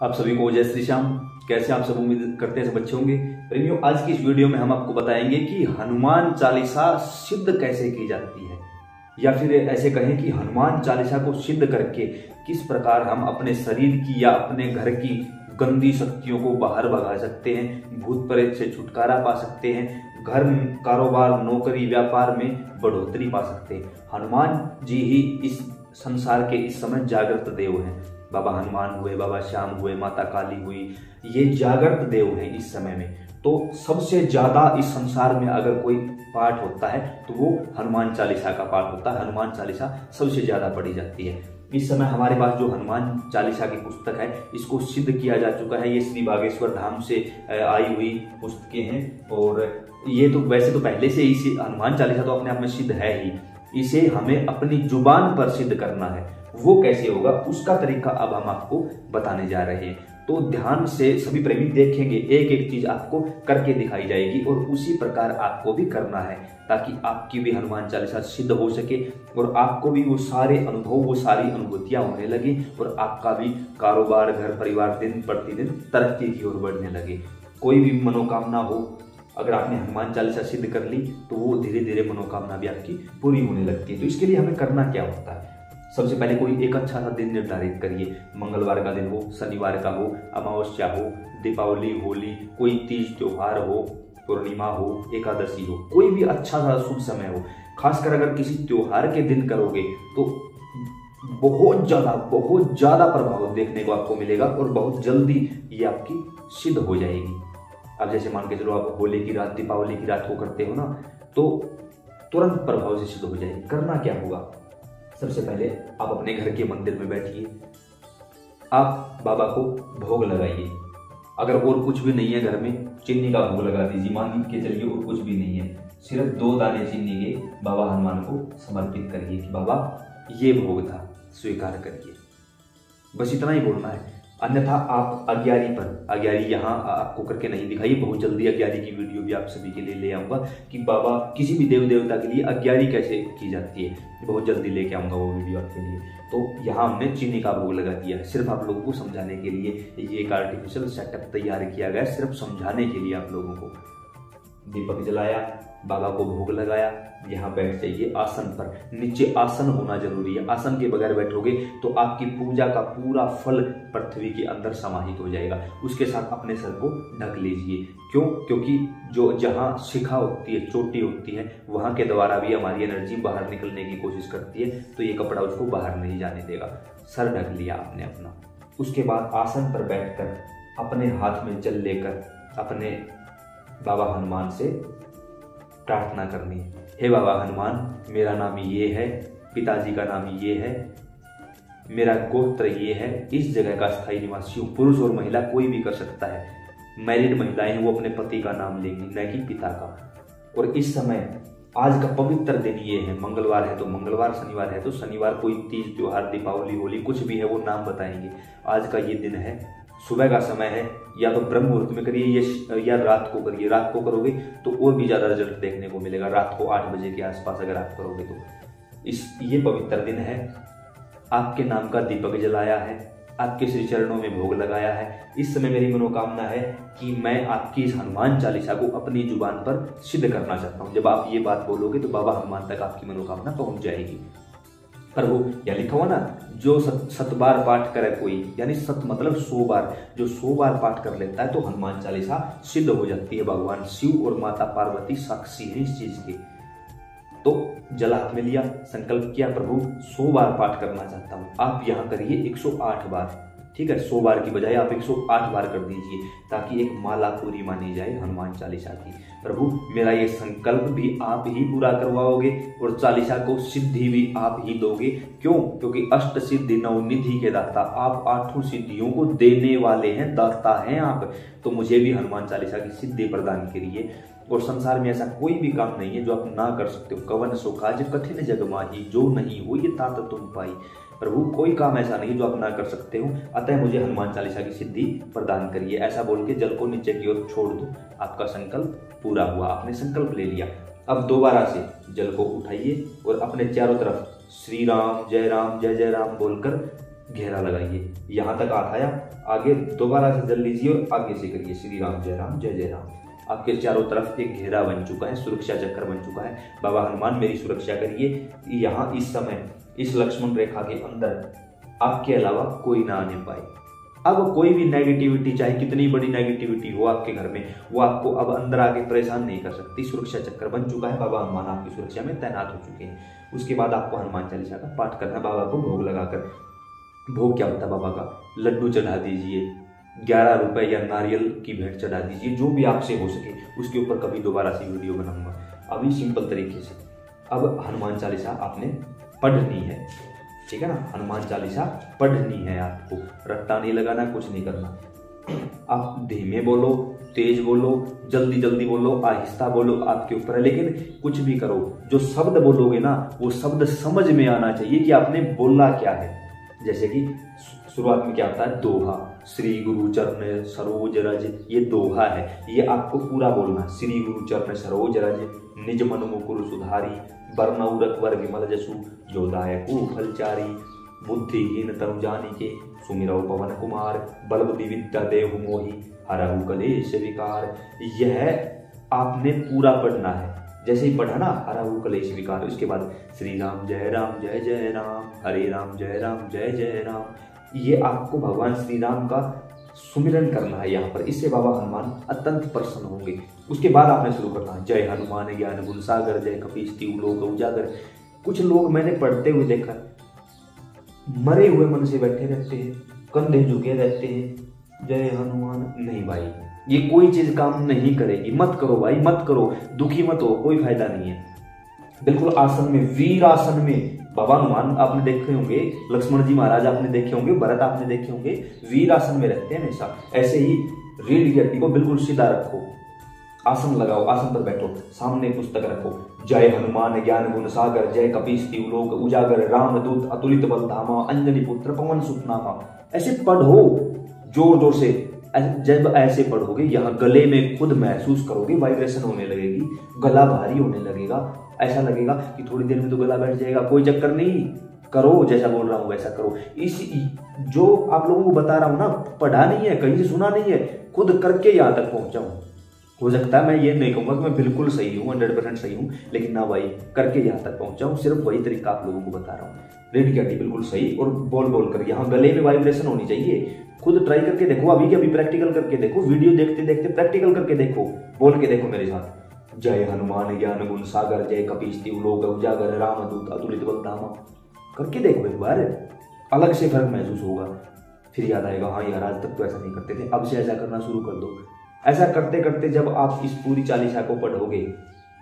आप सभी को जय श्री श्याम। कैसे आप सब, उम्मीद करते हैं सब अच्छे होंगे। प्रेमियों, आज की इस वीडियो में हम आपको बताएंगे कि हनुमान चालीसा सिद्ध कैसे की जाती है, या फिर ऐसे कहें कि हनुमान चालीसा को सिद्ध करके किस प्रकार हम अपने शरीर की या अपने घर की गंदी शक्तियों को बाहर भगा सकते हैं, भूत प्रेत से छुटकारा पा सकते हैं, घर, कारोबार, नौकरी, व्यापार में बढ़ोतरी पा सकते हैं। हनुमान जी ही इस संसार के इस समय जागृत देव हैं। बाबा हनुमान हुए, बाबा श्याम हुए, माता काली हुई, ये जागृत देव हैं इस समय में। तो सबसे ज्यादा इस संसार में अगर कोई पाठ होता है तो वो हनुमान चालीसा का पाठ होता है। हनुमान चालीसा सबसे ज्यादा पढ़ी जाती है। इस समय हमारे पास जो हनुमान चालीसा की पुस्तक है, इसको सिद्ध किया जा चुका है। ये श्री बागेश्वर धाम से आई हुई पुस्तकें हैं, और ये तो वैसे तो पहले से ही हनुमान चालीसा तो अपने आप में सिद्ध है ही। इसे हमें अपनी जुबान पर सिद्ध करना है। वो कैसे होगा, उसका तरीका अब हम आपको बताने जा रहे हैं। तो ध्यान से सभी प्रेमी देखेंगे, एक एक चीज आपको करके दिखाई जाएगी और उसी प्रकार आपको भी करना है, ताकि आपकी भी हनुमान चालीसा सिद्ध हो सके और आपको भी वो सारे अनुभव, वो सारी अनुभूतियां होने लगी और आपका भी कारोबार, घर परिवार दिन प्रतिदिन तरक्की की ओर बढ़ने लगे। कोई भी मनोकामना हो, अगर आपने हनुमान चालीसा सिद्ध कर ली तो वो धीरे धीरे मनोकामना भी आपकी पूरी होने लगती है। तो इसके लिए हमें करना क्या होता है, सबसे पहले कोई एक अच्छा सा दिन निर्धारित करिए। मंगलवार का दिन हो, शनिवार का हो, अमावस्या हो, दीपावली, होली, कोई तीज त्योहार हो, पूर्णिमा हो, एकादशी हो, कोई भी अच्छा सा शुभ समय हो। खासकर अगर किसी त्योहार के दिन करोगे तो बहुत ज्यादा प्रभाव देखने को आपको मिलेगा और बहुत जल्दी ये आपकी सिद्ध हो जाएगी। अब जैसे मान के चलो आप होली की रात, दीपावली की रात को करते हो ना, तो तुरंत प्रभाव से सिद्ध हो जाएगी। करना क्या होगा, सबसे पहले आप अपने घर के मंदिर में बैठिए, आप बाबा को भोग लगाइए। अगर और कुछ भी नहीं है घर में, चीनी का भोग लगा दीजिए। मान के चलिए और कुछ भी नहीं है, सिर्फ 2 दाने चीनी के बाबा हनुमान को समर्पित करिए कि बाबा ये भोग था, स्वीकार करिए। बस इतना ही बोलना है। अन्यथा आप अग्यारी पर, अग्यारी यहाँ आपको करके नहीं दिखाई, बहुत जल्दी अग्यारी की वीडियो भी आप सभी के लिए ले आऊंगा कि बाबा किसी भी देव देवता के लिए अग्यारी कैसे की जाती है, बहुत जल्दी लेके आऊंगा वो वीडियो आपके लिए। तो यहाँ हमने चीनी का भोग लगा दिया है, सिर्फ आप लोगों को समझाने के लिए। ये एक आर्टिफिशियल सेटअप तैयार किया गया है सिर्फ समझाने के लिए आप लोगों को। दीपक जलाया, बाबा को भोग लगाया, यहाँ बैठ जाइए आसन पर। नीचे आसन होना जरूरी है। आसन के बगैर बैठोगे तो आपकी पूजा का पूरा फल पृथ्वी के अंदर समाहित हो जाएगा। उसके साथ अपने सर को ढक लीजिए। क्यों? क्योंकि जो जहाँ शिखा होती है, चोटी होती है, वहां के द्वारा भी हमारी एनर्जी बाहर निकलने की कोशिश करती है, तो ये कपड़ा उसको बाहर नहीं जाने देगा। सर ढक लिया आपने अपना। उसके बाद आसन पर बैठकर अपने हाथ में जल लेकर अपने बाबा हनुमान से प्रार्थना करनी है। हे बाबा हनुमान, मेरा नाम ये है, पिताजी का नाम ये है, मेरा गोत्र ये है, इस जगह का स्थायी निवासी हूँ। पुरुष और महिला कोई भी कर सकता है। मैरिड महिलाएं वो अपने पति का नाम लेंगी, न कि पिता का। और इस समय आज का पवित्र दिन ये है। मंगलवार है तो मंगलवार, शनिवार है तो शनिवार, कोई तीज त्योहार, दीपावली, होली, कुछ भी है वो नाम बताएंगे। आज का ये दिन है, सुबह का समय है, या तो ब्रह्म मुहूर्त में करिए या रात को करिए। रात को करोगे तो और भी ज्यादा रिजल्ट देखने को मिलेगा। रात को 8 बजे के आसपास अगर आप करोगे तो ये पवित्र दिन है। आपके नाम का दीपक जलाया है, आपके श्री चरणों में भोग लगाया है। इस समय मेरी मनोकामना है कि मैं आपकी इस हनुमान चालीसा को अपनी जुबान पर सिद्ध करना चाहता हूँ। जब आप ये बात बोलोगे तो बाबा हनुमान तक आपकी मनोकामना पहुंच जाएगी। पर वो या लिखा हुआ ना, जो 7 बार पाठ करे कोई, यानी 7 मतलब 100 बार, जो 100 बार पाठ कर लेता है तो हनुमान चालीसा सिद्ध हो जाती है। भगवान शिव और माता पार्वती साक्षी है इस चीज के। तो जल हाथ में लिया, संकल्प किया, प्रभु 100 बार पाठ करना चाहता हूँ। आप यहाँ करिए 108 बार, ठीक है। 100 बार की बजाय आप 108 बार कर दीजिए, ताकि एक माला पूरी मानी जाए हनुमान चालीसा की। प्रभु मेरा ये संकल्प भी आप ही पूरा करवाओगे और चालीसा को सिद्धि भी आप ही दोगे। क्यों? क्योंकि अष्ट सिद्धि नवनिधि के दाता आप, 8 सिद्धियों को देने वाले हैं, दाता हैं आप। तो मुझे भी हनुमान चालीसा की सिद्धि प्रदान करिए। और संसार में ऐसा कोई भी काम नहीं है जो आप ना कर सकते हो। कवन सो काज कठिन जग माही, जो नहीं हो ये तात तुम पाई। प्रभु कोई काम ऐसा नहीं जो आप ना कर सकते हो, अतः मुझे हनुमान चालीसा की सिद्धि प्रदान करिए। ऐसा बोल के जल को नीचे की ओर छोड़ दो। आपका संकल्प पूरा हुआ, आपने संकल्प ले लिया। अब दोबारा से जल को उठाइए और अपने चारों तरफ श्री राम जय जय राम बोलकर घेरा लगाइए। यहाँ तक आया, आगे दोबारा से जल लीजिए और आगे से करिए श्री राम जय राम जय जय राम। आपके चारों तरफ एक घेरा बन चुका है, सुरक्षा चक्र बन चुका है। बाबा हनुमान मेरी सुरक्षा करिए। यहाँ इस समय इस लक्ष्मण रेखा के अंदर आपके अलावा कोई ना आने पाए। अब कोई भी नेगेटिविटी, चाहे कितनी बड़ी नेगेटिविटी हो आपके घर में, वो आपको अब अंदर आके परेशान नहीं कर सकती। सुरक्षा चक्र बन चुका है, बाबा हनुमान आपकी सुरक्षा में तैनात हो चुके हैं। उसके बाद आपको हनुमान चालीसा का पाठ करना, बाबा को भोग लगाकर। भोग क्या होता है बाबा का? लड्डू चढ़ा दीजिए, 11 रुपए या नारियल की भेंट चढ़ा दीजिए, जो भी आपसे हो सके। उसके ऊपर कभी दोबारा से वीडियो बनाऊंगा। अभी सिंपल तरीके से अब हनुमान चालीसा आपने पढ़नी है, ठीक है ना। हनुमान चालीसा पढ़नी है आपको, रट्टा नहीं लगाना, कुछ नहीं करना। आप धीमे बोलो, तेज बोलो, जल्दी जल्दी बोलो, आहिस्ता बोलो, आपके ऊपर है। लेकिन कुछ भी करो, जो शब्द बोलोगे ना वो शब्द समझ में आना चाहिए कि आपने बोला क्या है। जैसे कि शुरुआत में क्या होता है? दोहा, श्री गुरु चरण सरोज रज, ये दोहा है, ये आपको पूरा बोलना। श्री गुरु चरण सरोज रज, निज मन मुकुर सुधारी, बरनउरक वर विमल जसु, जो दायकु फलचारी, बुद्धिहीन तनु जानिके, सुमिरौ पवन कुमार, बल बुद्धि विद्या देहु मोहि, हरहु कलेश विकार। यह आपने पूरा पढ़ना है। जैसे ही पढ़ा ना हरहु कलेश विकार, उसके बाद श्री राम जय जय राम, हरे राम जय जय राम। ये आपको भगवान श्री राम का सुमिरन करना है यहाँ पर। इससे बाबा हनुमान अत्यंत प्रसन्न होंगे। उसके बाद आपने शुरू करना है जय हनुमान ज्ञान गुण सागर, जय कपीस तिहु लोक उजागर। कुछ लोग मैंने पढ़ते हुए देखा, मरे हुए मन से बैठे रहते हैं, कंधे झुके रहते हैं, जय हनुमान। नहीं भाई, ये कोई चीज काम नहीं करेगी। मत करो भाई, मत करो, दुखी मत हो, कोई फायदा नहीं है। बिल्कुल आसन में, वीर आसन में बाबा हनुमान आपने देखे होंगे, लक्ष्मण जी महाराज आपने देखे होंगे, भरत आपने देखे होंगे, वीर आसन में रहते हैं हमेशा। ऐसे ही रीढ़ की हड्डी को बिल्कुल सीधा रखो, आसन लगाओ, आसन पर बैठो, सामने पुस्तक रखो, जय हनुमान ज्ञान गुण सागर, जय कपीस तिहु लोक उजागर, रामदूत अतुलित बल धामा, अंजनी पुत्र पवन सुत नामा। ऐसे पढ़ो जोर जोर से। जब ऐसे पढ़ोगे, यहाँ गले में खुद महसूस करोगे, वाइब्रेशन होने लगेगी, गला भारी होने लगेगा, ऐसा लगेगा कि थोड़ी देर में तो गला बैठ जाएगा। कोई चक्कर नहीं, करो जैसा बोल रहा हूँ वैसा करो। इस जो आप लोगों को बता रहा हूँ ना, पढ़ा नहीं है, कहीं से सुना नहीं है, खुद करके यहाँ तक पहुंचा हूँ। हो सकता है मैं ये नहीं कहूँगा कि मैं बिल्कुल सही हूँ, 100% सही हूँ, लेकिन ना भाई, करके यहाँ तक पहुंचा हूँ। सिर्फ वही तरीका आप लोगों को बता रहा हूँ। रीढ़ की हड्डी बिल्कुल सही, और बोल बोल कर यहाँ गले में वाइब्रेशन होनी चाहिए। खुद ट्राई करके देखो, अभी के अभी प्रैक्टिकल करके देखो, वीडियो देखते देखते प्रैक्टिकल करके देखो, बोल के देखो मेरे साथ। जय हनुमान ज्ञान गुण सागर, जय कपीस तिहु लोक उजागर, रामदूत अतुलित बल धामा। करके देखो एक बार, अलग से फर्क महसूस होगा। फिर याद आएगा, हाँ यार आज तक तो ऐसा नहीं करते थे, अब से ऐसा करना शुरू कर दो। ऐसा करते करते जब आप इस पूरी चालीसा को पढ़ोगे,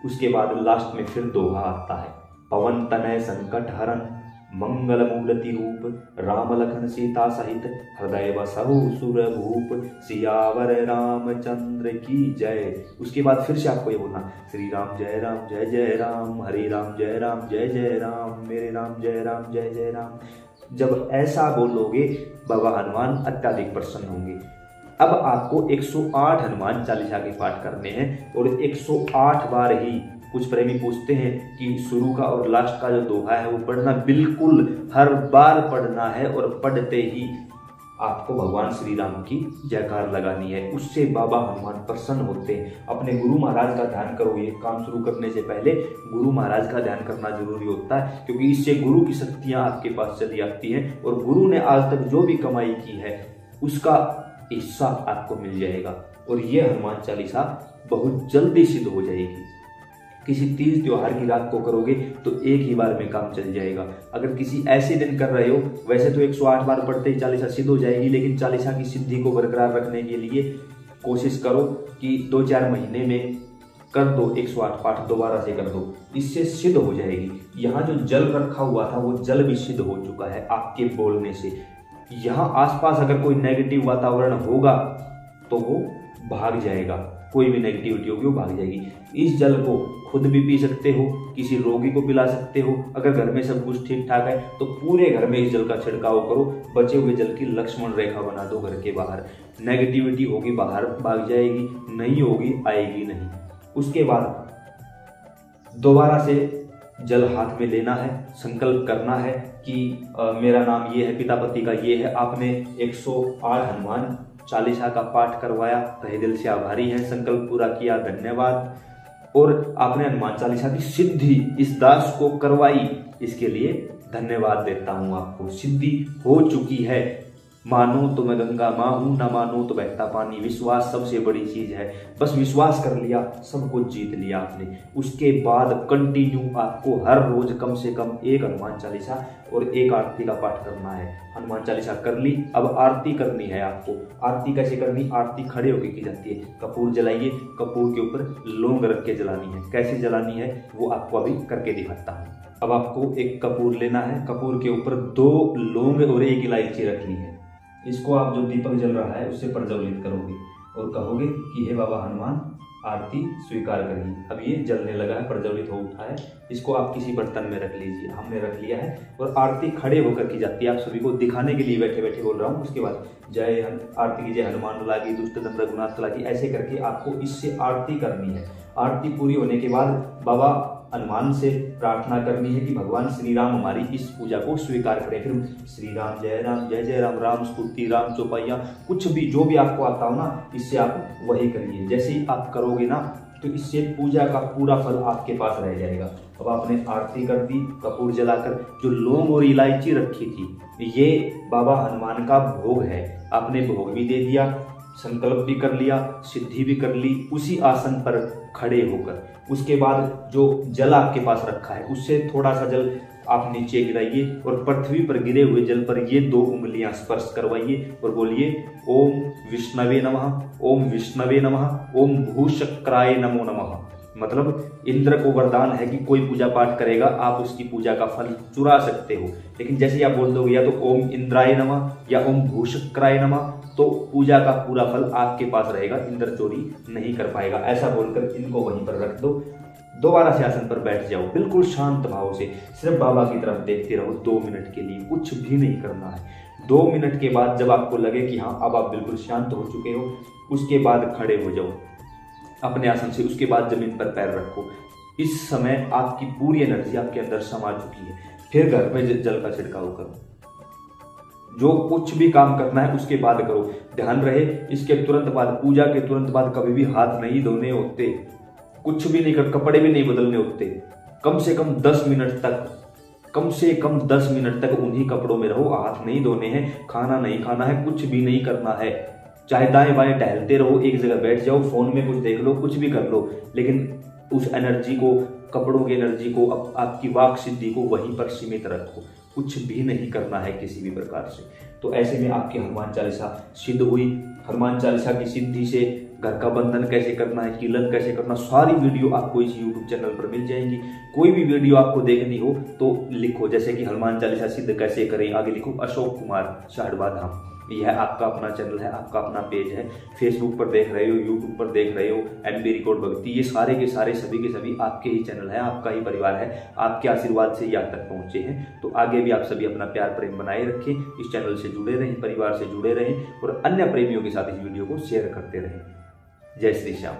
उसके बाद लास्ट में फिर दोहा आता है, पवन तनय संकट हरन, मंगल मूर्ति रूप, राम लखन सीता सहित, हृदय बसहु सुर भूप, सियावर रामचंद्र की जय। उसके बाद फिर से आपको ये बोलना, श्री राम जय जय राम, हरे राम जय जय राम, मेरे राम जय राम। जब ऐसा बोलोगे, बाबा हनुमान अत्याधिक प्रसन्न होंगे। अब आपको 108 हनुमान चालीसा के पाठ करने हैं, और 108 बार ही। कुछ प्रेमी पूछते हैं कि शुरू का और लास्ट का जो दोहा है वो पढ़ना, बिल्कुल हर बार पढ़ना है, और पढ़ते ही आपको भगवान श्री राम की जयकार लगानी है। उससे बाबा हनुमान प्रसन्न होते हैं। अपने गुरु महाराज का ध्यान करो। ये काम शुरू करने से पहले गुरु महाराज का ध्यान करना जरूरी होता है, क्योंकि इससे गुरु की शक्तियां आपके पास चली आती हैं, और गुरु ने आज तक जो भी कमाई की है उसका हिस्सा आपको मिल जाएगा। और ये हनुमान चालीसा बहुत जल्दी सिद्ध हो जाएगी। किसी तीज त्योहार की रात को करोगे तो एक ही बार में काम चल जाएगा। अगर किसी ऐसे दिन कर रहे हो, वैसे तो 108 बार पढ़ते ही चालीसा सिद्ध हो जाएगी, लेकिन चालीसा की सिद्धि को बरकरार रखने के लिए कोशिश करो कि 2-4 महीने में कर दो, 108 पाठ दोबारा से कर दो, इससे सिद्ध हो जाएगी। यहाँ जो जल रखा हुआ था वो जल भी सिद्ध हो चुका है आपके बोलने से। यहाँ आसपास अगर कोई नेगेटिव वातावरण होगा तो वो भाग जाएगा, कोई भी नेगेटिविटी होगी वो भाग जाएगी। इस जल को खुद भी पी सकते हो, किसी रोगी को पिला सकते हो। अगर घर में सब कुछ ठीक ठाक है तो पूरे घर में इस जल का छिड़काव करो। बचे हुए जल की लक्ष्मण रेखा बना दो घर के बाहर। नेगेटिविटी होगी बाहर भाग जाएगी, नहीं होगी आएगी नहीं। उसके बाद दोबारा से जल हाथ में लेना है, संकल्प करना है कि मेरा नाम ये है, पिता पति का ये है। आपने 108 हनुमान चालीसा का पाठ करवाया, तहे दिल से आभारी हैं, संकल्प पूरा किया, धन्यवाद। और आपने हनुमान चालीसा की सिद्धि इस दास को करवाई, इसके लिए धन्यवाद देता हूं आपको। सिद्धि हो चुकी है, मानो तो मैं गंगा माँ हूं, ना मानो तो बहता पानी। विश्वास सबसे बड़ी चीज है, बस विश्वास कर लिया, सब कुछ जीत लिया आपने। उसके बाद कंटिन्यू आपको हर रोज कम से कम एक हनुमान चालीसा और एक आरती का पाठ करना है। हनुमान चालीसा कर ली, अब आरती करनी है आपको। आरती कैसे करनी? आरती खड़े होकर की जाती है। कपूर जलाइए, कपूर के ऊपर लौंग रख के जलानी है। कैसे जलानी है वो आपको अभी करके दिखाता हूँ। अब आपको एक कपूर लेना है, कपूर के ऊपर 2 लौंग और 1 इलायची रखनी है। इसको आप जो दीपक जल रहा है उससे प्रज्वलित करोगे और कहोगे कि हे बाबा हनुमान, आरती स्वीकार करिए। अब ये जलने लगा है, प्रज्वलित हो उठा है। इसको आप किसी बर्तन में रख लीजिए, हमने रख लिया है। और आरती खड़े होकर की जाती है, आप सभी को दिखाने के लिए बैठे बैठे बोल रहा हूँ। उसके बाद जय आरती की जय हनुमान लागी, दुष्ट दंड रघुनाथ लागी, ऐसे करके आपको इससे आरती करनी है। आरती पूरी होने के बाद बाबा हनुमान से प्रार्थना करनी है कि भगवान श्री राम हमारी इस पूजा को स्वीकार करें। फिर श्री राम जय जय राम, राम स्तुति, राम चौपाइया, कुछ भी जो भी आपको आता हो ना, इससे आप वही करिए। जैसे ही आप करोगे ना तो इससे पूजा का पूरा फल आपके पास रह जाएगा। अब आपने आरती कर दी, कपूर जलाकर जो लौंग और इलायची रखी थी, ये बाबा हनुमान का भोग है। आपने भोग भी दे दिया, संकल्प भी कर लिया, सिद्धि भी कर ली उसी आसन पर खड़े होकर। उसके बाद जो जल आपके पास रखा है उससे थोड़ा सा जल आप नीचे गिराइए और पृथ्वी पर गिरे हुए जल पर ये 2 उंगलियां स्पर्श करवाइए और बोलिए ओम विष्णवे नमः, ओम विष्णवे नमः, ओम भूशक्राय नमो नमः। मतलब इंद्र को वरदान है कि कोई पूजा पाठ करेगा आप उसकी पूजा का फल चुरा सकते हो। लेकिन जैसे ही आप बोल दोगे या तो ओम इंद्राय नमः या ओम भूशक्राय नमः, तो पूजा का पूरा फल आपके पास रहेगा, इंद्र चोरी नहीं कर पाएगा। ऐसा बोलकर इनको वहीं पर रख दो। दोबारा से आसन पर बैठ जाओ, बिल्कुल शांत भाव से, सिर्फ बाबा की तरफ देखते रहो 2 मिनट के लिए, कुछ भी नहीं करना है। 2 मिनट के बाद जब आपको लगे कि हाँ अब आप बिल्कुल शांत हो चुके हो, उसके बाद खड़े हो जाओ अपने आसन से। उसके बाद जमीन पर पैर रखो। इस समय आपकी पूरी एनर्जी आपके अंदर समा चुकी है। फिर घर में जल का छिड़काव करो। जो कुछ भी काम करना है उसके बाद करो। ध्यान रहे, इसके तुरंत बाद, पूजा के तुरंत बाद कभी भी हाथ नहीं धोने होते, कुछ भी नहीं कर, कपड़े भी नहीं बदलने होते। कम से कम 10 मिनट तक, कम से कम 10 मिनट तक उन्हीं कपड़ों में रहो। हाथ नहीं धोने हैं, खाना नहीं खाना है, कुछ भी नहीं करना है। चाहे दाएं बाएं टहलते रहो, एक जगह बैठ जाओ, फोन में कुछ देख लो, कुछ भी कर लो, लेकिन उस एनर्जी को, कपड़ों की एनर्जी को, आपकी वाक सिद्धि को वहीं पर सीमित रखो। कुछ भी नहीं करना है किसी भी प्रकार से। तो ऐसे में आपकी हनुमान चालीसा सिद्ध हुई। हनुमान चालीसा की सिद्धि से घर का बंधन कैसे करना है, कीलन कैसे करना, सारी वीडियो आपको इस YouTube चैनल पर मिल जाएंगी। कोई भी वीडियो आपको देखनी हो तो लिखो, जैसे कि हनुमान चालीसा सिद्ध कैसे करें, आगे लिखो अशोक कुमार शाहड़वा धाम। यह आपका अपना चैनल है, आपका अपना पेज है। फेसबुक पर देख रहे हो, यूट्यूब पर देख रहे हो, MB रिकॉर्ड भक्ति, ये सारे के सारे सभी के सभी आपके ही चैनल है, आपका ही परिवार है। आपके आशीर्वाद से यहाँ तक पहुंचे हैं। तो आगे भी आप सभी अपना प्यार प्रेम बनाए रखें, इस चैनल से जुड़े रहें, परिवार से जुड़े रहें और अन्य प्रेमियों के साथ इस वीडियो को शेयर करते रहें। जय श्री श्याम।